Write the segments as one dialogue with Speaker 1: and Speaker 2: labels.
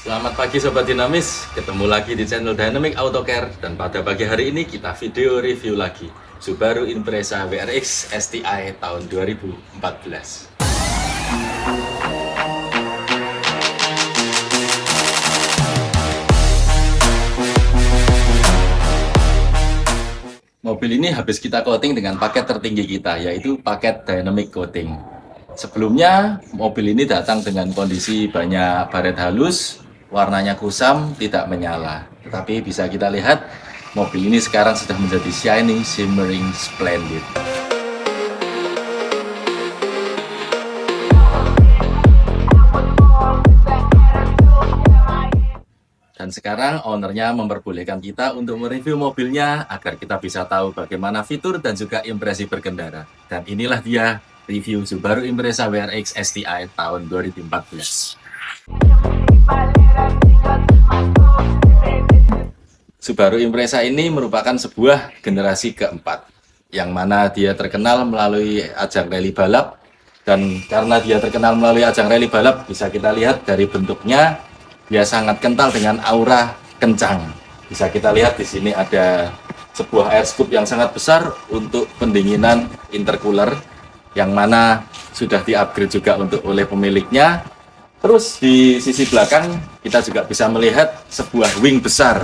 Speaker 1: Selamat pagi Sobat Dinamis, ketemu lagi di channel Dynamic Auto Care. Dan pada pagi hari ini kita video review lagi Subaru Impreza WRX STI tahun 2014. Mobil ini habis kita coating dengan paket tertinggi kita, yaitu paket Dynamic Coating. Sebelumnya, mobil ini datang dengan kondisi banyak baret halus, warnanya kusam, tidak menyala. Tetapi bisa kita lihat, mobil ini sekarang sudah menjadi shining, shimmering, splendid. Dan sekarang ownernya memperbolehkan kita untuk mereview mobilnya agar kita bisa tahu bagaimana fitur dan juga impresi berkendara. Dan inilah dia review Subaru Impreza WRX STI tahun 2014. Subaru Impreza ini merupakan sebuah generasi keempat, yang mana dia terkenal melalui ajang rally balap. Dan karena dia terkenal melalui ajang rally balap, bisa kita lihat dari bentuknya, dia sangat kental dengan aura kencang. Bisa kita lihat di sini ada sebuah air scoop yang sangat besar untuk pendinginan intercooler, yang mana sudah di-upgrade juga oleh pemiliknya. Terus di sisi belakang kita juga bisa melihat sebuah wing besar.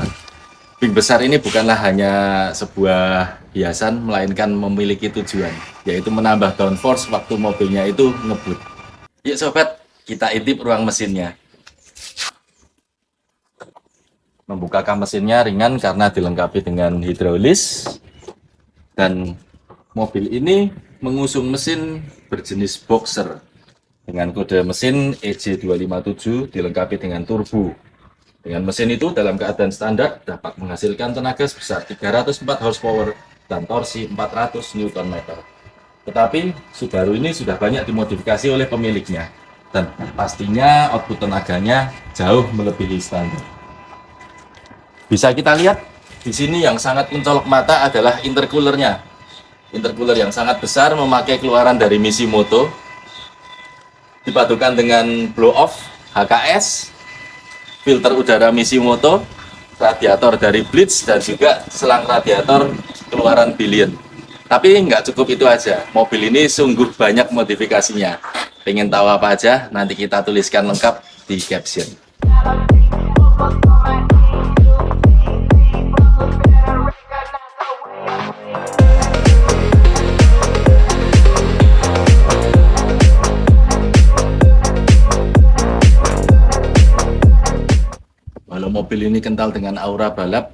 Speaker 1: Wing besar ini bukanlah hanya sebuah hiasan, melainkan memiliki tujuan, yaitu menambah downforce waktu mobilnya itu ngebut. Yuk sobat, kita intip ruang mesinnya. Membukakan mesinnya ringan karena dilengkapi dengan hidrolis, dan mobil ini mengusung mesin berjenis boxer dengan kode mesin EJ257 dilengkapi dengan turbo. Dengan mesin itu dalam keadaan standar dapat menghasilkan tenaga sebesar 304 horsepower dan torsi 400 Nm. Tetapi Subaru ini sudah banyak dimodifikasi oleh pemiliknya, dan pastinya output tenaganya jauh melebihi standar. Bisa kita lihat di sini yang sangat mencolok mata adalah intercoolernya. Intercooler yang sangat besar memakai keluaran dari Misimoto, dipadukan dengan blow off HKS, filter udara Misimoto, radiator dari Blitz, dan juga selang radiator keluaran Billion. Tapi nggak cukup itu aja, mobil ini sungguh banyak modifikasinya. Pengen tahu apa aja? Nanti kita tuliskan lengkap di caption. Walau mobil ini kental dengan aura balap,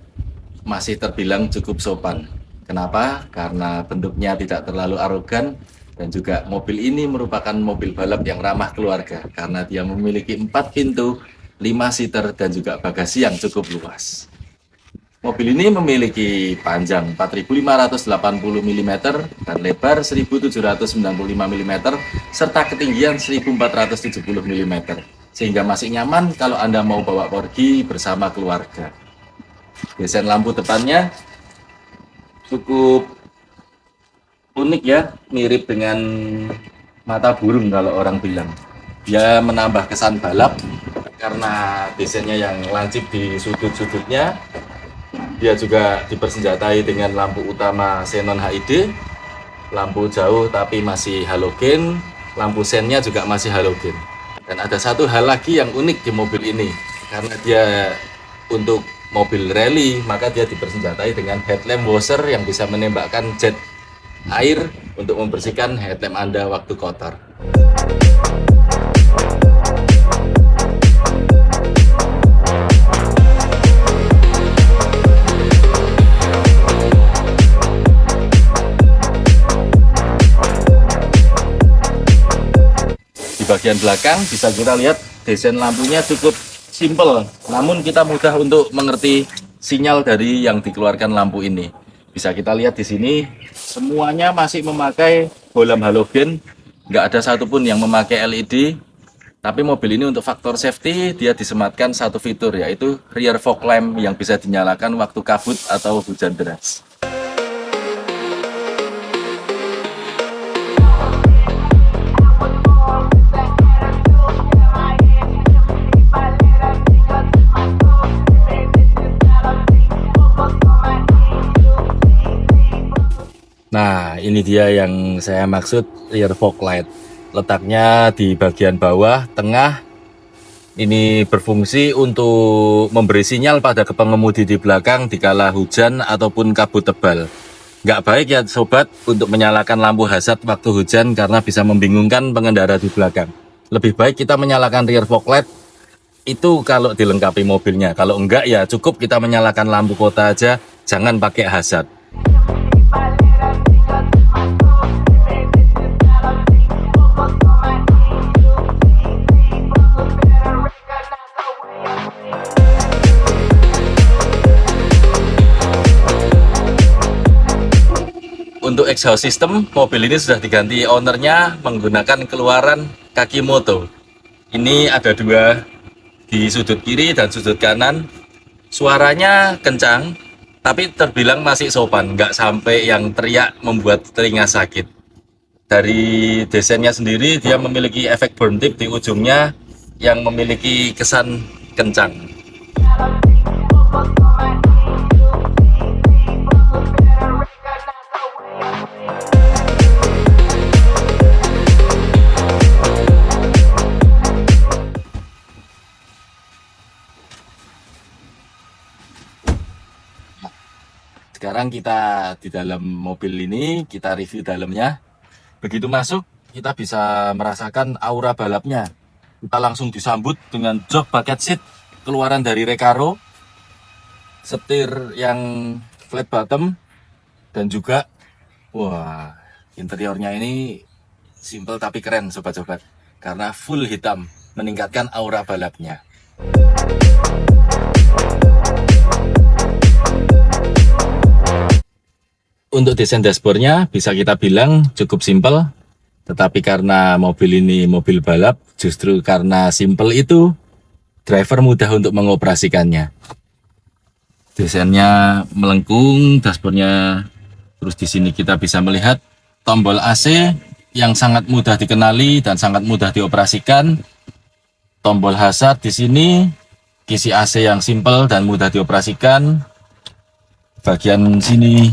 Speaker 1: masih terbilang cukup sopan. Kenapa? Karena bentuknya tidak terlalu arogan, dan juga mobil ini merupakan mobil balap yang ramah keluarga karena dia memiliki 4 pintu, 5 seater, dan juga bagasi yang cukup luas. Mobil ini memiliki panjang 4.580 mm dan lebar 1.795 mm serta ketinggian 1.470 mm, sehingga masih nyaman kalau Anda mau bawa pergi bersama keluarga. Desain lampu depannya cukup unik ya, mirip dengan mata burung kalau orang bilang. Dia menambah kesan balap karena desainnya yang lancip di sudut-sudutnya. Dia juga dipersenjatai dengan lampu utama xenon HID, lampu jauh tapi masih halogen, lampu sennya juga masih halogen. Dan ada satu hal lagi yang unik di mobil ini, karena dia untuk mobil rally, maka dia dipersenjatai dengan headlamp washer yang bisa menembakkan jet air untuk membersihkan headlamp Anda waktu kotor. Bagian belakang bisa kita lihat desain lampunya cukup simple, namun kita mudah untuk mengerti sinyal dari yang dikeluarkan lampu ini. Bisa kita lihat di sini semuanya masih memakai bolam halogen, nggak ada satupun yang memakai LED. Tapi mobil ini untuk faktor safety dia disematkan satu fitur, yaitu rear fog lamp yang bisa dinyalakan waktu kabut atau hujan deras. ini dia yang saya maksud rear fog light. Letaknya di bagian bawah, tengah. Ini berfungsi untuk memberi sinyal pada pengemudi di belakang dikala hujan ataupun kabut tebal. Nggak baik ya sobat untuk menyalakan lampu hazard waktu hujan karena bisa membingungkan pengendara di belakang. Lebih baik kita menyalakan rear fog light itu kalau dilengkapi mobilnya. Kalau enggak ya cukup kita menyalakan lampu kota aja, jangan pakai hazard. Untuk exhaust system, mobil ini sudah diganti ownernya menggunakan keluaran Kakimoto. Ini ada dua di sudut kiri dan sudut kanan. Suaranya kencang, tapi terbilang masih sopan, nggak sampai yang teriak membuat telinga sakit. Dari desainnya sendiri, dia memiliki efek burn tip di ujungnya yang memiliki kesan kencang. Sekarang kita di dalam mobil ini, kita review dalamnya. Begitu masuk, kita bisa merasakan aura balapnya. Kita langsung disambut dengan jok bucket seat keluaran dari Recaro, setir yang flat bottom, dan juga wah, interiornya ini simple tapi keren sobat-sobat, karena full hitam meningkatkan aura balapnya. Untuk desain dashboardnya bisa kita bilang cukup simpel, tetapi karena mobil ini mobil balap, justru karena simpel itu driver mudah untuk mengoperasikannya. Desainnya melengkung, dashboardnya. Terus di sini kita bisa melihat tombol AC yang sangat mudah dikenali dan sangat mudah dioperasikan. Tombol hazard di sini, kisi AC yang simpel dan mudah dioperasikan. Bagian sini,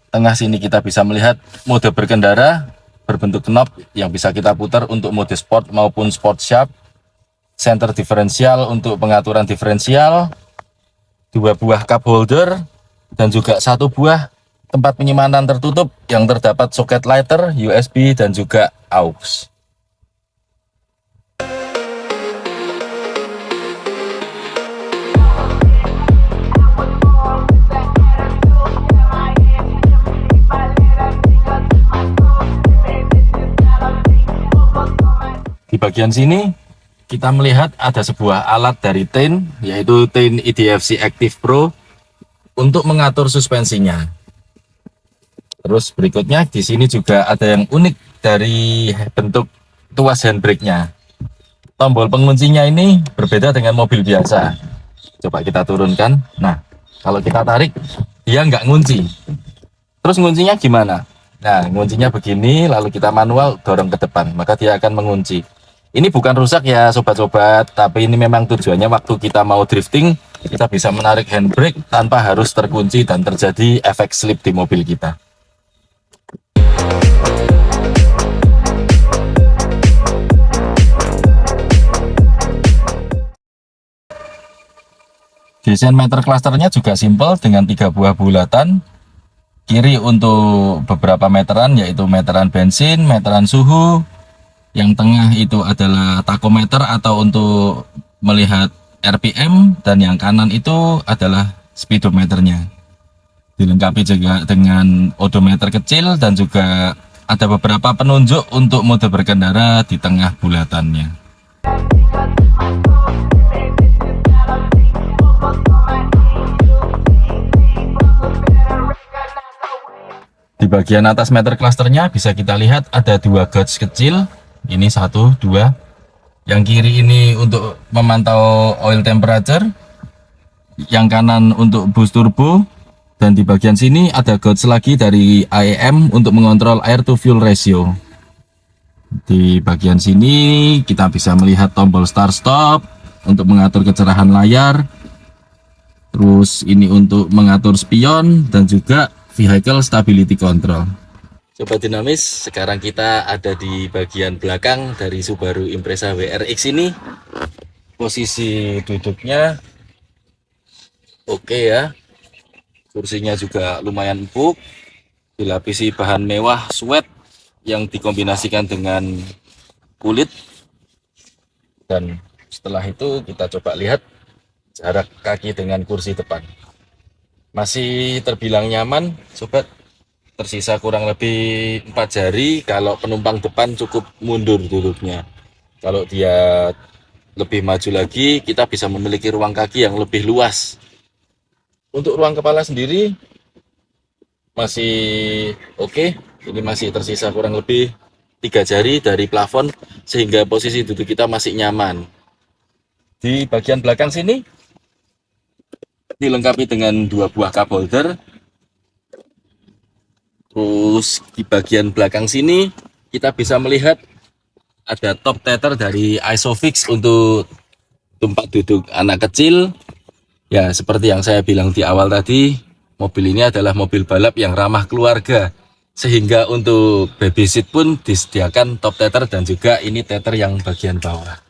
Speaker 1: tengah sini kita bisa melihat mode berkendara berbentuk knob yang bisa kita putar untuk mode sport maupun sport sharp. Center diferensial untuk pengaturan diferensial. 2 buah cup holder dan juga 1 buah tempat penyimpanan tertutup yang terdapat soket lighter, USB dan juga aux. Di bagian sini kita melihat ada sebuah alat dari Tein, yaitu Tein EDFC Active Pro untuk mengatur suspensinya. Terus berikutnya di sini juga ada yang unik dari bentuk tuas handbrake-nya. Tombol penguncinya ini berbeda dengan mobil biasa. Coba kita turunkan. Nah, kalau kita tarik, dia nggak ngunci. Terus nguncinya gimana? Nah, nguncinya begini, lalu kita manual dorong ke depan, maka dia akan mengunci. Ini bukan rusak ya sobat-sobat, tapi ini memang tujuannya waktu kita mau drifting, kita bisa menarik handbrake tanpa harus terkunci dan terjadi efek slip di mobil kita. Desain meter clusternya juga simpel dengan 3 buah bulatan. Kiri untuk beberapa meteran, yaitu meteran bensin, meteran suhu. Yang tengah itu adalah tachometer atau untuk melihat RPM, dan yang kanan itu adalah speedometernya. Dilengkapi juga dengan odometer kecil dan juga ada beberapa penunjuk untuk mode berkendara di tengah bulatannya. Di bagian atas meter clusternya bisa kita lihat ada 2 gauge kecil. Ini 1, 2. Yang kiri ini untuk memantau oil temperature, yang kanan untuk boost turbo, dan di bagian sini ada gauge lagi dari IEM untuk mengontrol air to fuel ratio. Di bagian sini kita bisa melihat tombol start stop untuk mengatur kecerahan layar. Terus ini untuk mengatur spion dan juga vehicle stability control. Sobat Dinamis, sekarang kita ada di bagian belakang dari Subaru Impreza WRX ini. Posisi duduknya oke ya, kursinya juga lumayan empuk, dilapisi bahan mewah suede yang dikombinasikan dengan kulit. Dan setelah itu kita coba lihat jarak kaki dengan kursi depan. Masih terbilang nyaman, sobat. Tersisa kurang lebih 4 jari. Kalau penumpang depan cukup mundur duduknya. Kalau dia lebih maju lagi, kita bisa memiliki ruang kaki yang lebih luas. Untuk ruang kepala sendiri masih oke. Ini masih tersisa kurang lebih 3 jari dari plafon, sehingga posisi duduk kita masih nyaman. Di bagian belakang sini dilengkapi dengan 2 buah cup holder. Terus di bagian belakang sini kita bisa melihat ada top tether dari Isofix untuk tempat duduk anak kecil. Ya, seperti yang saya bilang di awal tadi, mobil ini adalah mobil balap yang ramah keluarga. Sehingga untuk baby seat pun disediakan top tether dan juga ini tether yang bagian bawah.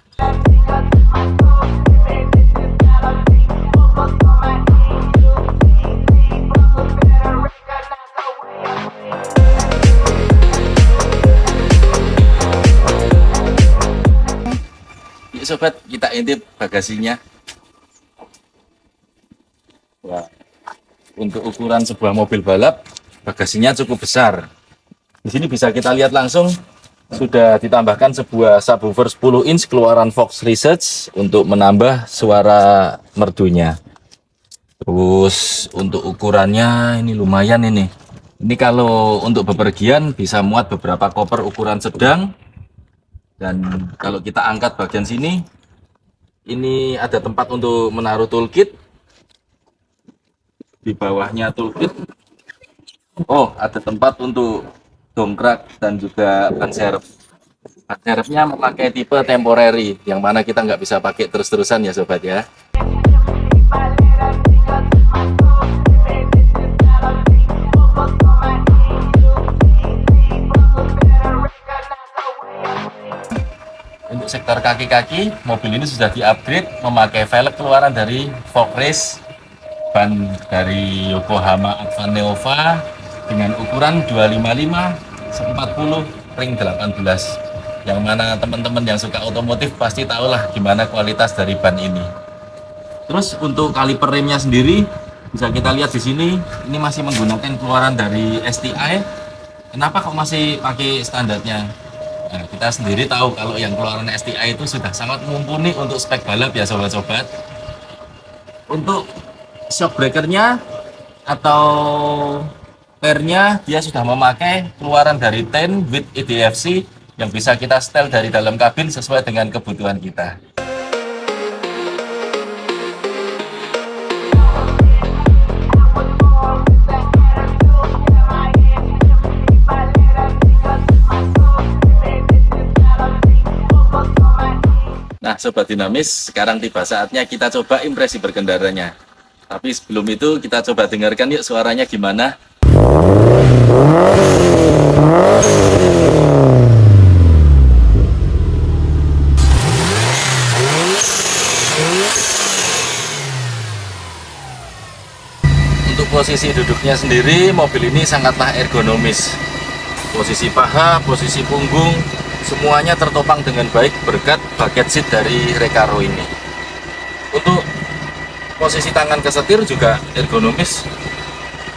Speaker 1: Sobat, kita intip bagasinya. Wah, untuk ukuran sebuah mobil balap, bagasinya cukup besar. Di sini bisa kita lihat langsung sudah ditambahkan sebuah subwoofer 10 inch keluaran Fox Research untuk menambah suara merdunya. Terus untuk ukurannya ini lumayan ini. Ini kalau untuk bepergian bisa muat beberapa koper ukuran sedang. Dan kalau kita angkat bagian sini, ini ada tempat untuk menaruh toolkit. Di bawahnya toolkit. Oh, ada tempat untuk dongkrak dan juga ban serep. Ban serepnya memakai tipe temporary, yang mana kita nggak bisa pakai terus-terusan ya sobat ya. Untuk sektor kaki-kaki, mobil ini sudah di-upgrade memakai velg keluaran dari Fox Race, ban dari Yokohama Advan Neova dengan ukuran 255/40 ring 18. Yang mana teman-teman yang suka otomotif pasti tahulah gimana kualitas dari ban ini. Terus untuk kaliper remnya sendiri bisa kita lihat di sini, ini masih menggunakan keluaran dari STI. Kenapa kok masih pakai standarnya? Nah, kita sendiri tahu kalau yang keluaran STI itu sudah sangat mumpuni untuk spek balap ya sobat-sobat. Untuk shock breakernya atau pernya dia sudah memakai keluaran dari 10 with EDFC yang bisa kita setel dari dalam kabin sesuai dengan kebutuhan kita. Nah, Sobat Dinamis, sekarang tiba saatnya kita coba impresi berkendaranya. Tapi sebelum itu kita coba dengarkan yuk suaranya gimana. Untuk posisi duduknya sendiri, mobil ini sangatlah ergonomis. Posisi paha, posisi punggung, semuanya tertopang dengan baik berkat bucket seat dari Recaro ini. Untuk posisi tangan ke setir juga ergonomis.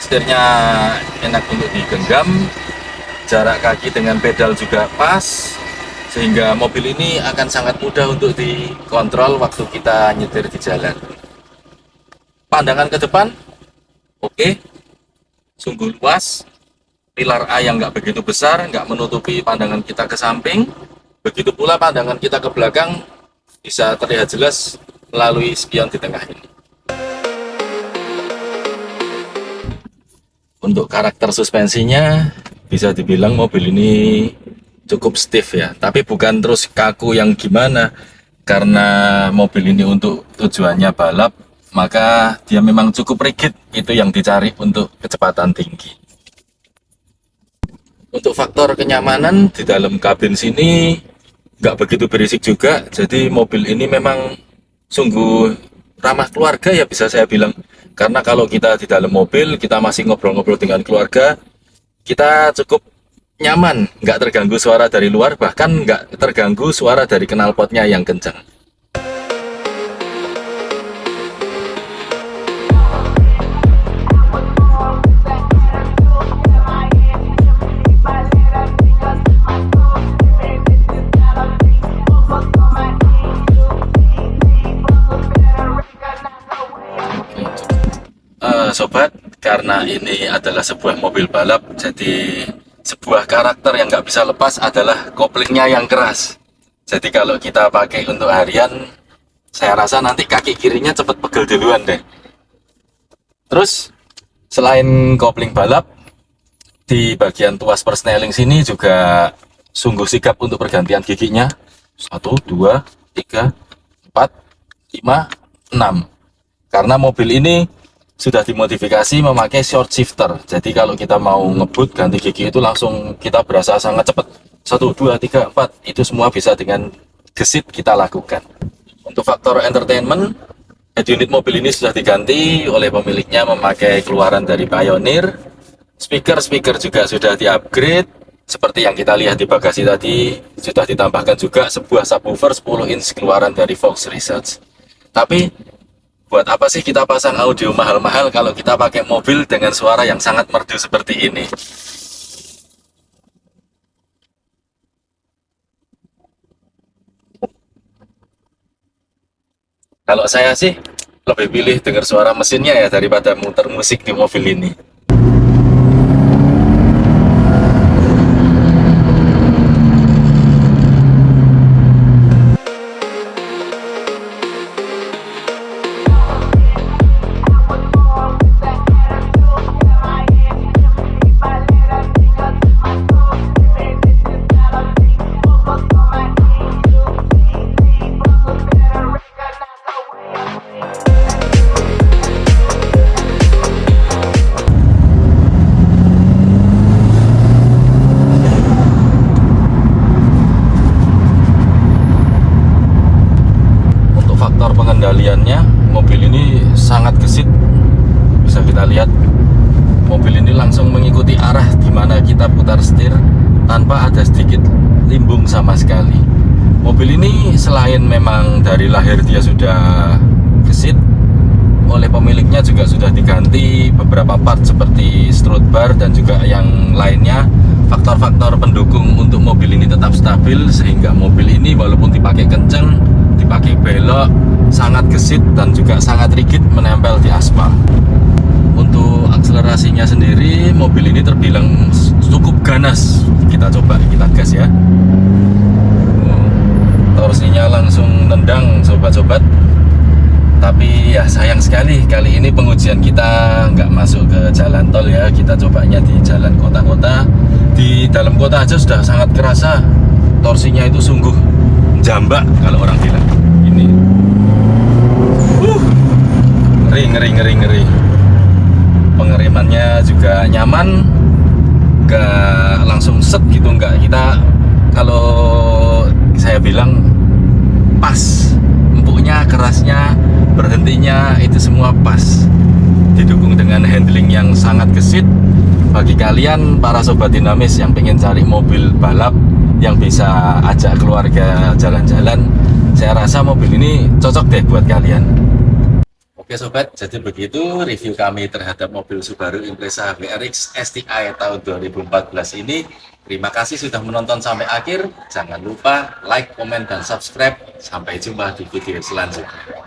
Speaker 1: Setirnya enak untuk digenggam, jarak kaki dengan pedal juga pas, sehingga mobil ini akan sangat mudah untuk dikontrol waktu kita nyetir di jalan. Pandangan ke depan, oke, sungguh luas. Pilar A yang nggak begitu besar, nggak menutupi pandangan kita ke samping. Begitu pula pandangan kita ke belakang bisa terlihat jelas melalui spion di tengah ini. Untuk karakter suspensinya bisa dibilang mobil ini cukup stiff ya, tapi bukan terus kaku yang gimana. Karena mobil ini untuk tujuannya balap, maka dia memang cukup rigid, itu yang dicari untuk kecepatan tinggi. Untuk faktor kenyamanan di dalam kabin sini nggak begitu berisik juga, jadi mobil ini memang sungguh ramah keluarga ya bisa saya bilang. Karena kalau kita di dalam mobil, kita masih ngobrol-ngobrol dengan keluarga, kita cukup nyaman, nggak terganggu suara dari luar, bahkan nggak terganggu suara dari knalpotnya yang kencang. Sobat, karena ini adalah sebuah mobil balap, jadi sebuah karakter yang nggak bisa lepas adalah koplingnya yang keras. Jadi kalau kita pakai untuk harian, saya rasa nanti kaki kirinya cepet pegel duluan deh. Terus, selain kopling balap, di bagian tuas persneling sini juga sungguh sigap untuk pergantian giginya. 1, 2, 3, 4, 5, 6. Karena mobil ini sudah dimodifikasi memakai short shifter. Jadi kalau kita mau ngebut ganti gigi itu langsung kita berasa sangat cepat. 1, 2, 3, 4 itu semua bisa dengan gesit kita lakukan. Untuk faktor entertainment, head unit mobil ini sudah diganti oleh pemiliknya memakai keluaran dari Pioneer. Speaker juga sudah di-upgrade. Seperti yang kita lihat di bagasi tadi, sudah ditambahkan juga sebuah subwoofer 10 inch keluaran dari Fox Research. Tapi buat apa sih kita pasang audio mahal-mahal kalau kita pakai mobil dengan suara yang sangat merdu seperti ini? Kalau saya sih lebih pilih dengar suara mesinnya ya daripada muter musik di mobil ini. Faktor pengendaliannya, mobil ini sangat gesit. Bisa kita lihat mobil ini langsung mengikuti arah di mana kita putar setir tanpa ada sedikit limbung sama sekali. Mobil ini selain memang dari lahir dia sudah gesit, oleh pemiliknya juga sudah diganti beberapa part seperti strut bar dan juga yang lainnya. Faktor-faktor pendukung untuk mobil ini tetap stabil sehingga mobil ini walaupun dipakai kenceng, dipakai belok, sangat gesit dan juga sangat rigid menempel di aspal. Untuk akselerasinya sendiri, mobil ini terbilang cukup ganas. Kita coba, kita gas ya. Torsinya langsung nendang sobat-sobat. Tapi ya sayang sekali kali ini pengujian kita nggak masuk ke jalan tol ya. Kita cobanya di jalan kota-kota. Di dalam kota aja sudah sangat kerasa torsinya itu sungguh jambak kalau orang bilang. Ini ngeri. Pengirimannya juga nyaman, nggak langsung set gitu, nggak. Kita kalau saya bilang pas, empuknya, kerasnya, berhentinya itu semua pas, didukung dengan handling yang sangat gesit. Bagi kalian para sobat dinamis yang pengen cari mobil balap yang bisa ajak keluarga jalan-jalan, saya rasa mobil ini cocok deh buat kalian. Oke sobat, jadi begitu review kami terhadap mobil Subaru Impreza WRX STI tahun 2014 ini. Terima kasih sudah menonton sampai akhir. Jangan lupa like, komen, dan subscribe. Sampai jumpa di video selanjutnya.